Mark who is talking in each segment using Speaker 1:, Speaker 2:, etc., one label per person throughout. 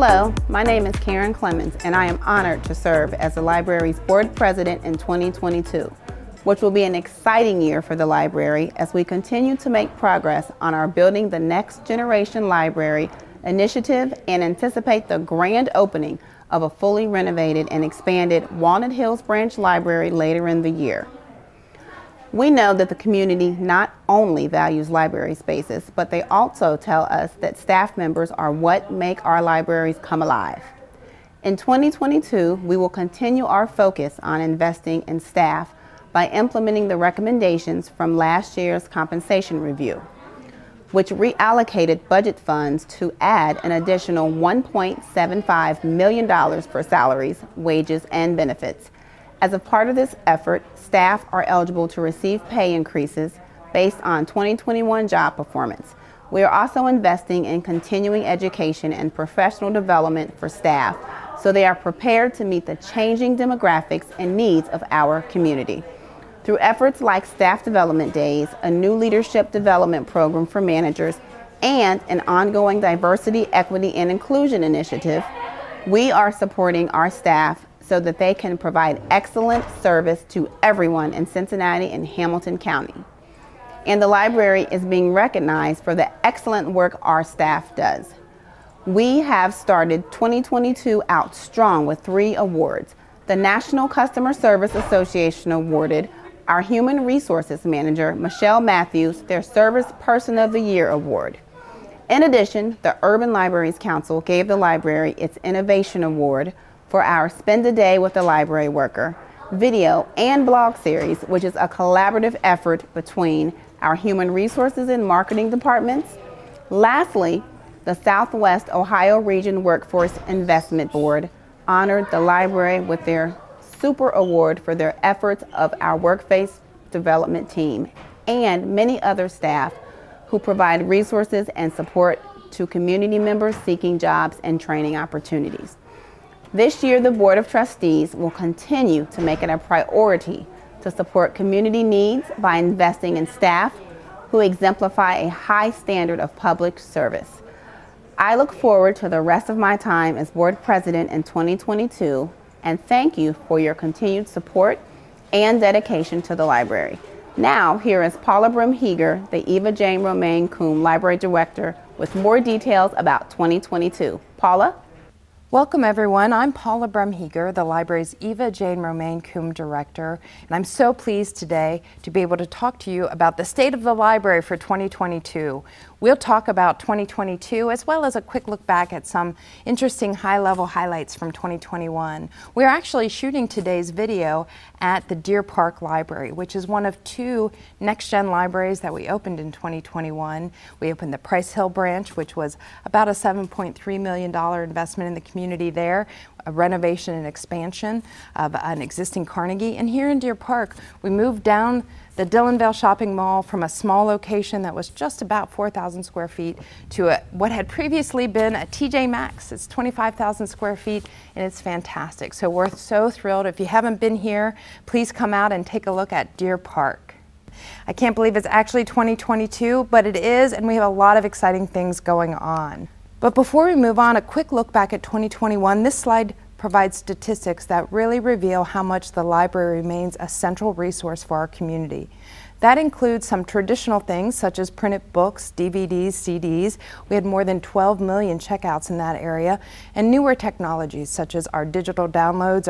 Speaker 1: Hello, my name is Clemens, and I am honored to serve as the library's board president in 2022, which will be an exciting year for the library as we continue to make progress on our Building the Next Generation Library initiative and anticipate the grand opening of a fully renovated and expanded Walnut Hills Branch Library later in the year. We know that the community not only values library spaces, but they also tell us that staff members are what make our libraries come alive. In 2022, we will continue our focus on investing in staff by implementing the recommendations from last year's compensation review, which reallocated budget funds to add an additional $1.75 million for salaries, wages, and benefits. As a part of this effort, staff are eligible to receive pay increases based on 2021 job performance. We are also investing in continuing education and professional development for staff so they are prepared to meet the changing demographics and needs of our community. Through efforts like staff development days, a new leadership development program for managers, and an ongoing diversity, equity, and inclusion initiative, we are supporting our staff so that they can provide excellent service to everyone in Cincinnati and Hamilton County. And the library is being recognized for the excellent work our staff does. We have started 2022 out strong with 3 awards. The National Customer Service Association awarded our Human Resources Manager, Michelle Matthews, their Service Person of the Year award. In addition, the Urban Libraries Council gave the library its Innovation Award for our Spend a Day with a Library Worker video and blog series, which is a collaborative effort between our Human Resources and Marketing departments. Lastly, the Southwest Ohio Region Workforce Investment Board honored the library with their Super Award for their efforts of our workforce development team and many other staff who provide resources and support to community members seeking jobs and training opportunities. This year, the Board of Trustees will continue to make it a priority to support community needs by investing in staff who exemplify a high standard of public service. I look forward to the rest of my time as board president in 2022, and thank you for your continued support and dedication to the library. Now, here is Paula Brehm-Heeger, the Eva Jane Romaine Coombe Library Director, with more details about 2022. Paula?
Speaker 2: Welcome everyone, I'm Paula Brehm-Heeger, the library's Eva Jane Romaine Coombe Director, and I'm so pleased today to be able to talk to you about the state of the library for 2022. We'll talk about 2022 as well as a quick look back at some interesting high-level highlights from 2021. We're actually shooting today's video at the Deer Park Library, which is one of 2 next-gen libraries that we opened in 2021. We opened the Price Hill branch, which was about a $7.3 million investment in the community there, a renovation and expansion of an existing Carnegie. And here in Deer Park, we moved down the Dillonvale Shopping Mall from a small location that was just about 4,000 square feet to what had previously been a TJ Maxx. It's 25,000 square feet and it's fantastic. So we're so thrilled. If you haven't been here, please come out and take a look at Deer Park. I can't believe it's actually 2022, but it is, and we have a lot of exciting things going on. But before we move on, a quick look back at 2021. This slide provides statistics that really reveal how much the library remains a central resource for our community. That includes some traditional things such as printed books, DVDs, CDs. We had more than 12 million checkouts in that area, and newer technologies such as our digital downloads,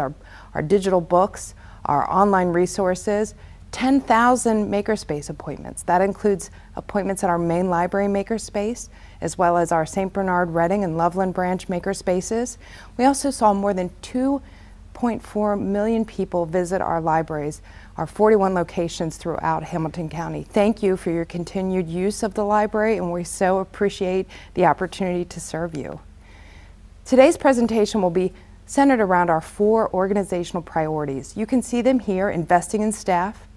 Speaker 2: our digital books, our online resources, 10,000 makerspace appointments. That includes appointments at our main library makerspace, as well as our St. Bernard, Reading, and Loveland branch makerspaces. We also saw more than 2.4 million people visit our libraries, our 41 locations throughout Hamilton County. Thank you for your continued use of the library, and we so appreciate the opportunity to serve you. Today's presentation will be centered around our 4 organizational priorities. You can see them here: investing in staff,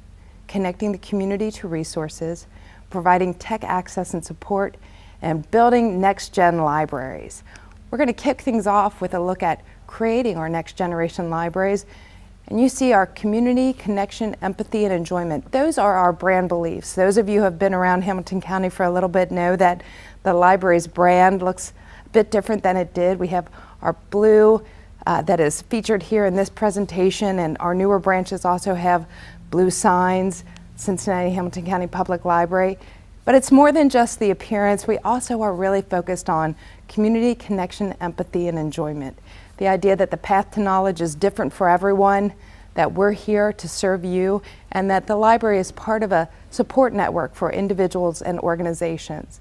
Speaker 2: connecting the community to resources, providing tech access and support, and building next-gen libraries. We're going to kick things off with a look at creating our next-generation libraries. And you see our community, connection, empathy, and enjoyment. Those are our brand beliefs. Those of you who have been around Hamilton County for a little bit know that the library's brand looks bit different than it did. We have our blue that is featured here in this presentation, and our newer branches also have blue signs, Cincinnati Hamilton County Public Library. But it's more than just the appearance. We also are really focused on community connection, empathy, and enjoyment. The idea that the path to knowledge is different for everyone, that we're here to serve you, and that the library is part of a support network for individuals and organizations.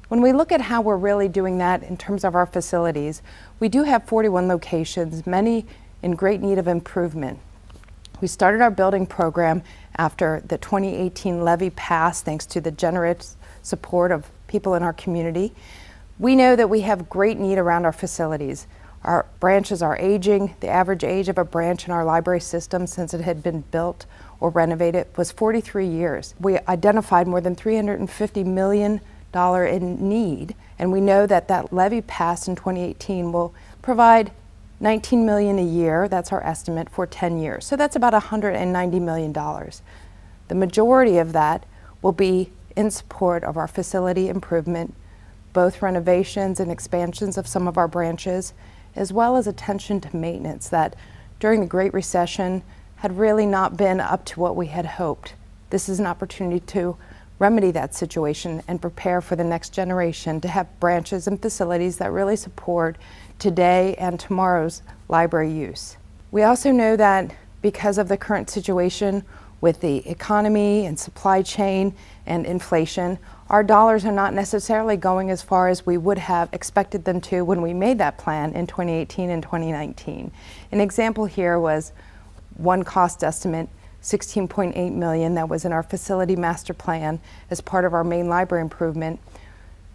Speaker 2: When we look at how we're really doing that in terms of our facilities, we do have 41 locations, many in great need of improvement. We started our building program after the 2018 levy passed, thanks to the generous support of people in our community. We know that we have great need around our facilities. Our branches are aging. The average age of a branch in our library system since it had been built or renovated was 43 years. We identified more than $350 million in need, and we know that that levy passed in 2018 will provide $19 million a year. That's our estimate for 10 years. So that's about $190 million. The majority of that will be in support of our facility improvement, both renovations and expansions of some of our branches, as well as attention to maintenance that during the Great Recession had really not been up to what we had hoped. This is an opportunity to remedy that situation and prepare for the next generation to have branches and facilities that really support today and tomorrow's library use. We also know that because of the current situation with the economy and supply chain and inflation, our dollars are not necessarily going as far as we would have expected them to when we made that plan in 2018 and 2019. An example here was one cost estimate, $16.8 million, that was in our facility master plan as part of our main library improvement.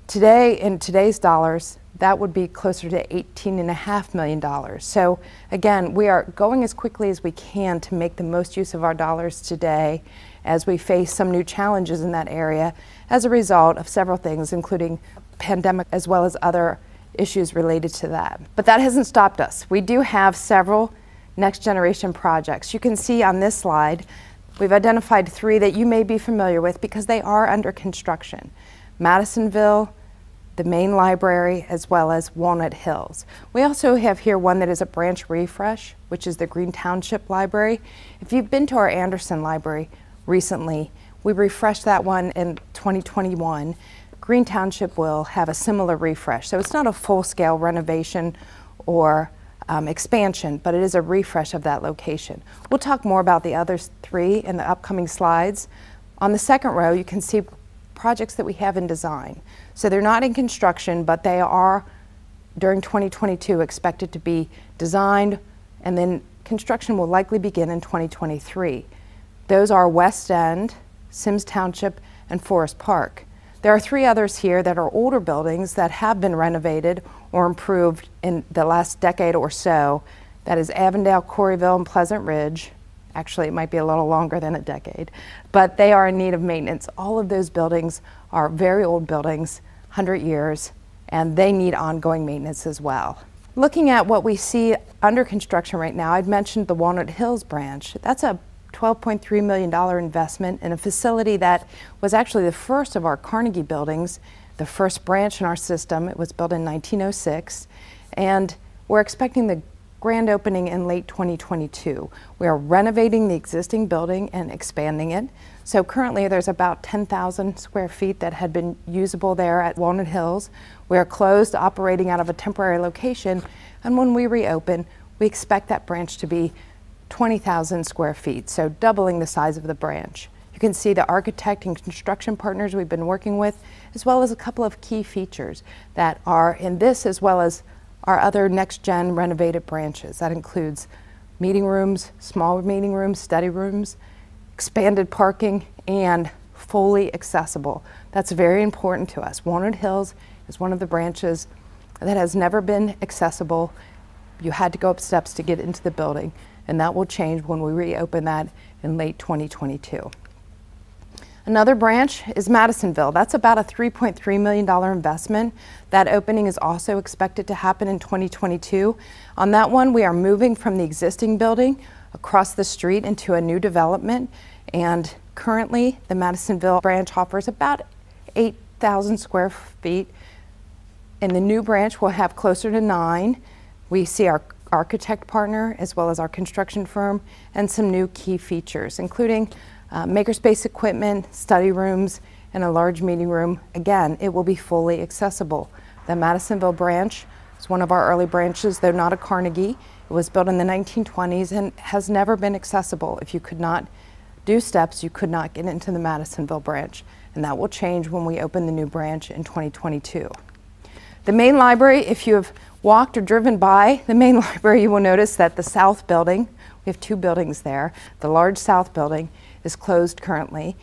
Speaker 2: Today, in today's dollars, that would be closer to $18.5 million. So again, we are going as quickly as we can to make the most use of our dollars today as we face some new challenges in that area as a result of several things, including pandemic as well as other issues related to that. But that hasn't stopped us. We do have several next generation projects. You can see on this slide, we've identified 3 that you may be familiar with because they are under construction. Madisonville, the main library, as well as Walnut Hills. We also have here one that is a branch refresh, which is the Green Township Library. If you've been to our Anderson Library recently, we refreshed that one in 2021. Green Township will have a similar refresh. So it's not a full-scale renovation or expansion, but it is a refresh of that location. We'll talk more about the other 3 in the upcoming slides. On the second row, you can see projects that we have in design. So they're not in construction, but they are, during 2022, expected to be designed, and then construction will likely begin in 2023. Those are West End, Sims Township, and Forest Park. There are 3 others here that are older buildings that have been renovated or improved in the last decade or so. That is Avondale, Corryville, and Pleasant Ridge. Actually, it might be a little longer than a decade, but they are in need of maintenance. All of those buildings are very old buildings, 100 years, and they need ongoing maintenance as well. Looking at what we see under construction right now, I'd mentioned the Walnut Hills branch. That's a $12.3 million investment in a facility that was actually the first of our Carnegie buildings, the first branch in our system. It was built in 1906, and we're expecting the grand opening in late 2022. We are renovating the existing building and expanding it. So currently there's about 10,000 square feet that had been usable there at Walnut Hills. We are closed, operating out of a temporary location, and when we reopen, we expect that branch to be 20,000 square feet, so doubling the size of the branch. You can see the architect and construction partners we've been working with, as well as a couple of key features that are in this as well as our other next-gen renovated branches. That includes meeting rooms, small meeting rooms, study rooms, expanded parking, and fully accessible. That's very important to us. Walnut Hills is one of the branches that has never been accessible. You had to go up steps to get into the building, and that will change when we reopen that in late 2022. Another branch is Madisonville. That's about a $3.3 million investment. That opening is also expected to happen in 2022. On that one, we are moving from the existing building across the street into a new development, and currently the Madisonville branch offers about 8,000 square feet In the new branch, we'll have closer to 9. We see our architect partner as well as our construction firm and some new key features, including makerspace equipment, study rooms, and a large meeting room. Again, it will be fully accessible. The Madisonville branch is one of our early branches. They're not a Carnegie. It was built in the 1920s and has never been accessible. If you could not do steps, you could not get into the Madisonville branch, and that will change when we open the new branch in 2022. The main library, if you have walked or driven by the main library, you will notice that the south building, we have 2 buildings there, the large south building is closed currently.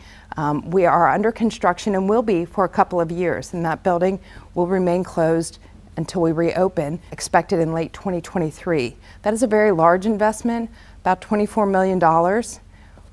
Speaker 2: We are under construction and will be for a couple of years, and that building will remain closed until we reopen, expected in late 2023. That is a very large investment, about $24 million.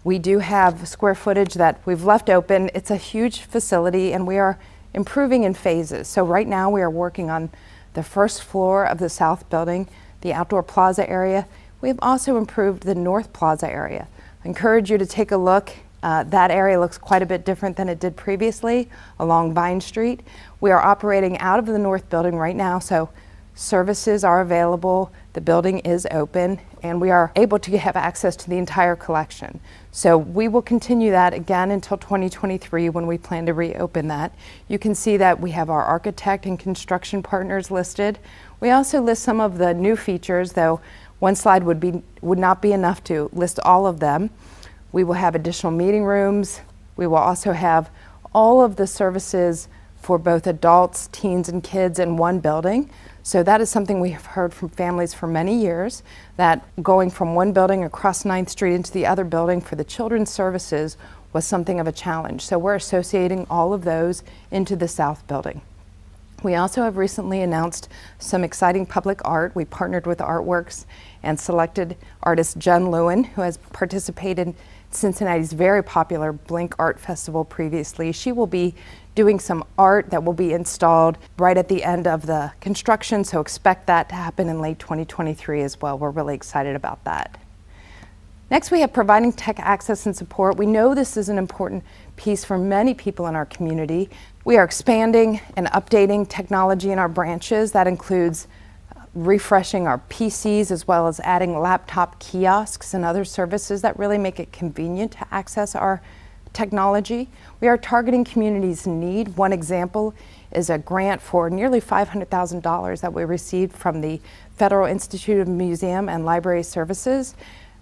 Speaker 2: We do have square footage that we've left open. It's a huge facility and we are improving in phases. So right now we are working on the first floor of the south building, the outdoor plaza area. We have also improved the north plaza area. I encourage you to take a look. That area looks quite a bit different than it did previously along Vine Street. We are operating out of the north building right now, so services are available, the building is open, and we are able to have access to the entire collection. So we will continue that again until 2023 when we plan to reopen that. You can see that we have our architect and construction partners listed. We also list some of the new features, though one slide would not be enough to list all of them. We will have additional meeting rooms. We will also have all of the services for both adults, teens, and kids in one building. So that is something we have heard from families for many years, that going from one building across 9th Street into the other building for the children's services was something of a challenge. So we're associating all of those into the south building. We also have recently announced some exciting public art. We partnered with Artworks and selected artist Jen Lewin, who has participated in Cincinnati's very popular Blink Art Festival previously. She will be doing some art that will be installed right at the end of the construction, so expect that to happen in late 2023 as well. We're really excited about that. Next, we have providing tech access and support. We know this is an important piece for many people in our community. We are expanding and updating technology in our branches. That includes refreshing our PCs as well as adding laptop kiosks and other services that really make it convenient to access our technology. We are targeting communities in need. One example is a grant for nearly $500,000 that we received from the Federal Institute of Museum and Library Services.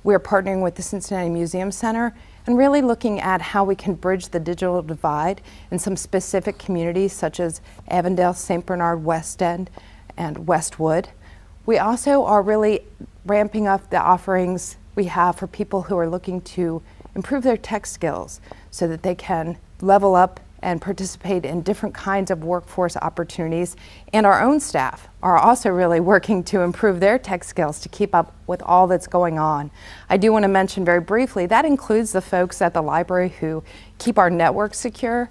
Speaker 2: We are partnering with the Cincinnati Museum Center and really looking at how we can bridge the digital divide in some specific communities such as Avondale, St. Bernard, West End, and Westwood. We also are really ramping up the offerings we have for people who are looking to improve their tech skills so that they can level up and participate in different kinds of workforce opportunities. And our own staff are also really working to improve their tech skills to keep up with all that's going on. I do want to mention very briefly, that includes the folks at the library who keep our network secure.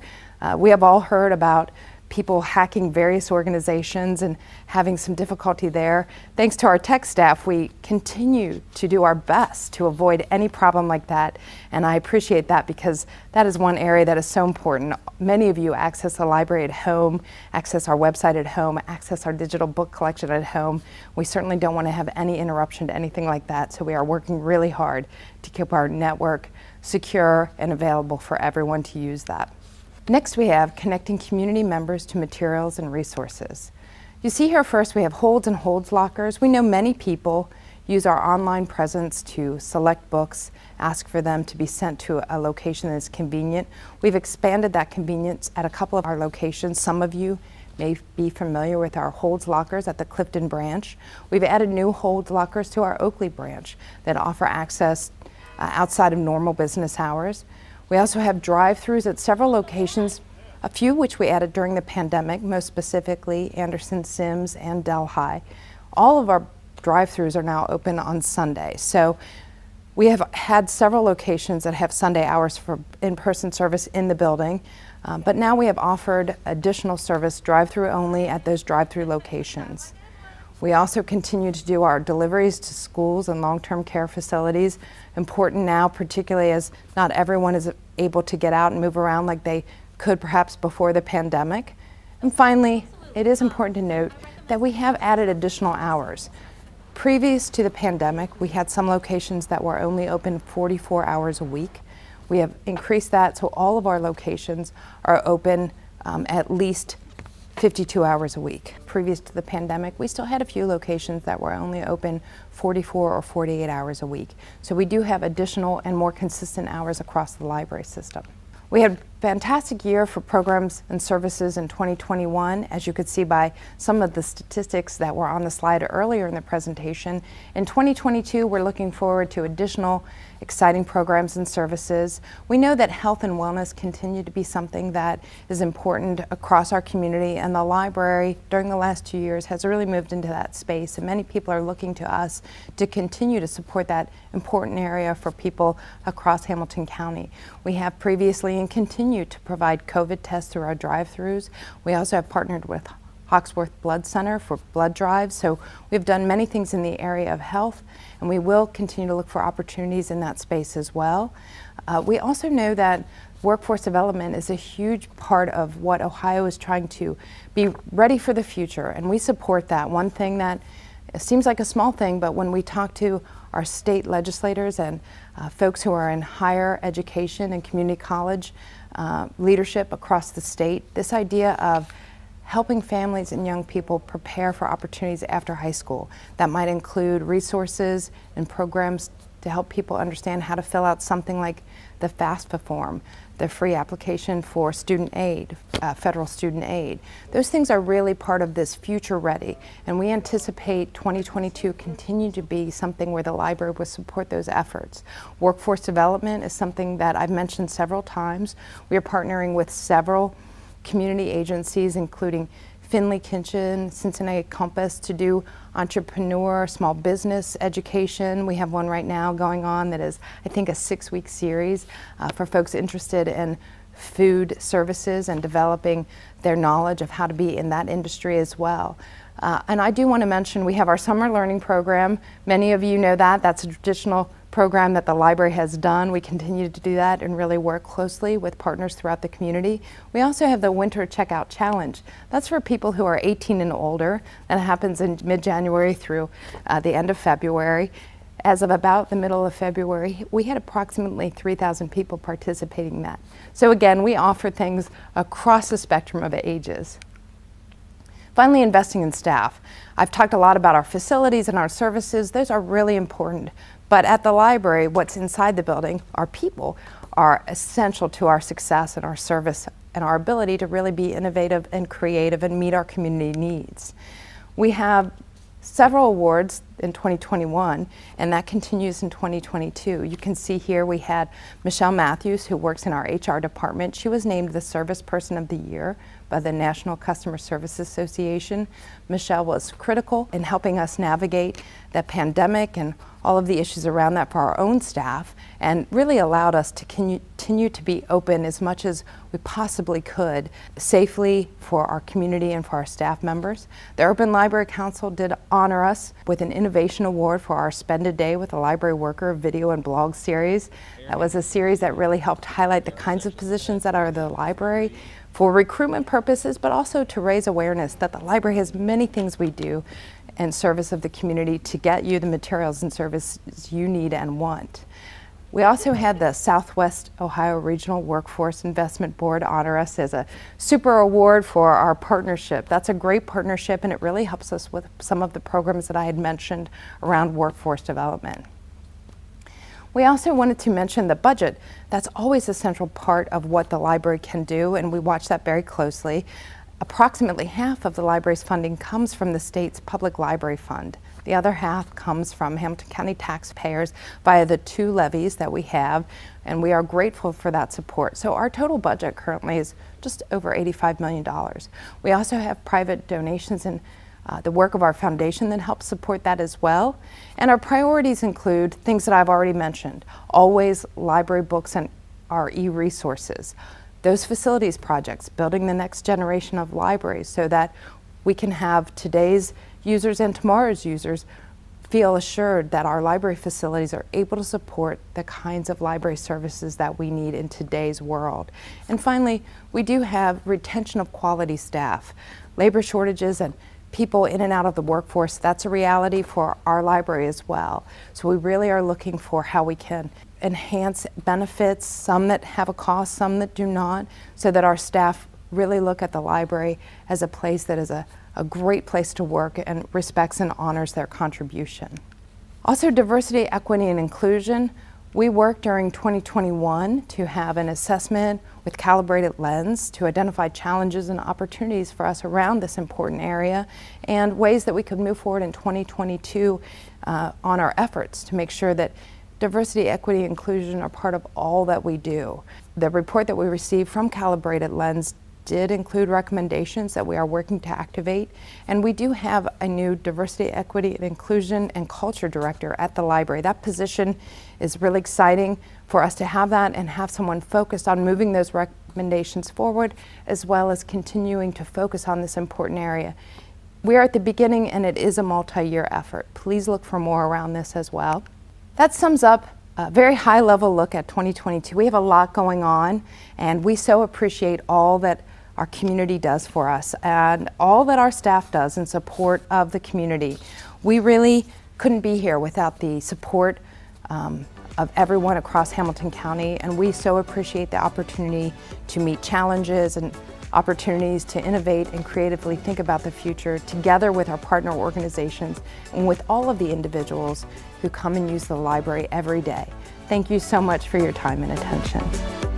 Speaker 2: We have all heard about people hacking various organizations and having some difficulty there. Thanks to our tech staff, we continue to do our best to avoid any problem like that, and I appreciate that because that is one area that is so important. Many of you access the library at home, access our website at home, access our digital book collection at home. We certainly don't want to have any interruption to anything like that, so we are working really hard to keep our network secure and available for everyone to use that. Next, we have connecting community members to materials and resources. You see here first we have holds and holds lockers. We know many people use our online presence to select books, ask for them to be sent to a location that is convenient. We've expanded that convenience at a couple of our locations. Some of you may be familiar with our holds lockers at the Clifton branch. We've added new holds lockers to our Oakley branch that offer access outside of normal business hours. We also have drive-throughs at several locations, a few which we added during the pandemic, most specifically Anderson, Sims, and Delhi. All of our drive-throughs are now open on Sunday. So we have had several locations that have Sunday hours for in-person service in the building, but now we have offered additional service drive-through only at those drive-through locations. We also continue to do our deliveries to schools and long-term care facilities. Important now, particularly as not everyone is able to get out and move around like they could perhaps before the pandemic. And finally, it is important to note that we have added additional hours. Previous to the pandemic, we had some locations that were only open 44 hours a week. We have increased that, so all of our locations are open at least 52 hours a week. Previous to the pandemic, we still had a few locations that were only open 44 or 48 hours a week. So we do have additional and more consistent hours across the library system. We had a fantastic year for programs and services in 2021, as you could see by some of the statistics that were on the slide earlier in the presentation. In 2022, we're looking forward to additional exciting programs and services. We know that health and wellness continue to be something that is important across our community, and the library during the last 2 years has really moved into that space, and many people are looking to us to continue to support that important area for people across Hamilton County. We have previously and continue to provide COVID tests through our drive-thrus. We also have partnered with Hawksworth Blood Center for blood drives. So we've done many things in the area of health, and we will continue to look for opportunities in that space as well. We also know that workforce development is a huge part of what Ohio is trying to be ready for the future, and we support that. One thing that seems like a small thing, but when we talk to our state legislators and folks who are in higher education and community college leadership across the state, this idea of helping families and young people prepare for opportunities after high school. That might include resources and programs to help people understand how to fill out something like the FAFSA form, the free application for student aid, federal student aid. Those things are really part of this future ready, and we anticipate 2022 continue to be something where the library will support those efforts. Workforce development is something that I've mentioned several times. We are partnering with several community agencies, including Finley Kitchen, Cincinnati Compass, to do entrepreneur, small business education. We have one right now going on that is, I think, a 6-week series for folks interested in food services and developing their knowledge of how to be in that industry as well. And I do want to mention we have our summer learning program. Many of you know that. That's a traditional program that the library has done. We continue to do that and really work closely with partners throughout the community. We also have the Winter Checkout Challenge. That's for people who are 18 and older, and it happens in mid-January through the end of February. As of about the middle of February, we had approximately 3,000 people participating in that. So again, we offer things across the spectrum of ages. Finally, investing in staff. I've talked a lot about our facilities and our services. Those are really important. But at the library, what's inside the building, our people, are essential to our success and our service and our ability to really be innovative and creative and meet our community needs. We have several awards in 2021, and that continues in 2022. You can see here we had Michelle Matthews, who works in our HR department. She was named the Service Person of the Year by the National Customer Service Association. Michelle was critical in helping us navigate the pandemic and all of the issues around that for our own staff, and really allowed us to continue to be open as much as we possibly could safely for our community and for our staff members. The Urban Library Council did honor us with an Innovation Award for our Spend a Day with a Library Worker video and blog series. That was a series that really helped highlight the kinds of positions that are at the library for recruitment purposes, but also to raise awareness that the library has many things we do in service of the community to get you the materials and services you need and want. We also had the Southwest Ohio Regional Workforce Investment Board honor us as a super award for our partnership. That's a great partnership, and it really helps us with some of the programs that I had mentioned around workforce development. We also wanted to mention the budget. That's always a central part of what the library can do, and we watch that very closely. Approximately half of the library's funding comes from the state's public library fund. The other half comes from Hamilton County taxpayers via the 2 levies that we have, and we are grateful for that support. So our total budget currently is just over $85 million. We also have private donations and the work of our foundation that helps support that as well. And our priorities include things that I've already mentioned, always library books and our e-resources. Those facilities projects, building the next generation of libraries so that we can have today's users and tomorrow's users feel assured that our library facilities are able to support the kinds of library services that we need in today's world. And finally, we do have retention of quality staff. Labor shortages and people in and out of the workforce, that's a reality for our library as well. So we really are looking for how we can enhance benefits, some that have a cost, some that do not, so that our staff really look at the library as a place that is a great place to work and respects and honors their contribution. Also, diversity, equity, and inclusion. We worked during 2021 to have an assessment with calibrated lens to identify challenges and opportunities for us around this important area and ways that we could move forward in 2022 on our efforts to make sure that diversity, equity, and inclusion are part of all that we do. The report that we received from Calibrated Lens did include recommendations that we are working to activate, and we do have a new diversity, equity, and inclusion and culture director at the library. That position is really exciting for us to have that and have someone focused on moving those recommendations forward, as well as continuing to focus on this important area. We are at the beginning, and it is a multi-year effort. Please look for more around this as well. That sums up a very high-level look at 2022. We have a lot going on, and we so appreciate all that our community does for us and all that our staff does in support of the community. We really couldn't be here without the support of everyone across Hamilton County, and we so appreciate the opportunity to meet challenges and opportunities to innovate and creatively think about the future together with our partner organizations and with all of the individuals who come and use the library every day. Thank you so much for your time and attention.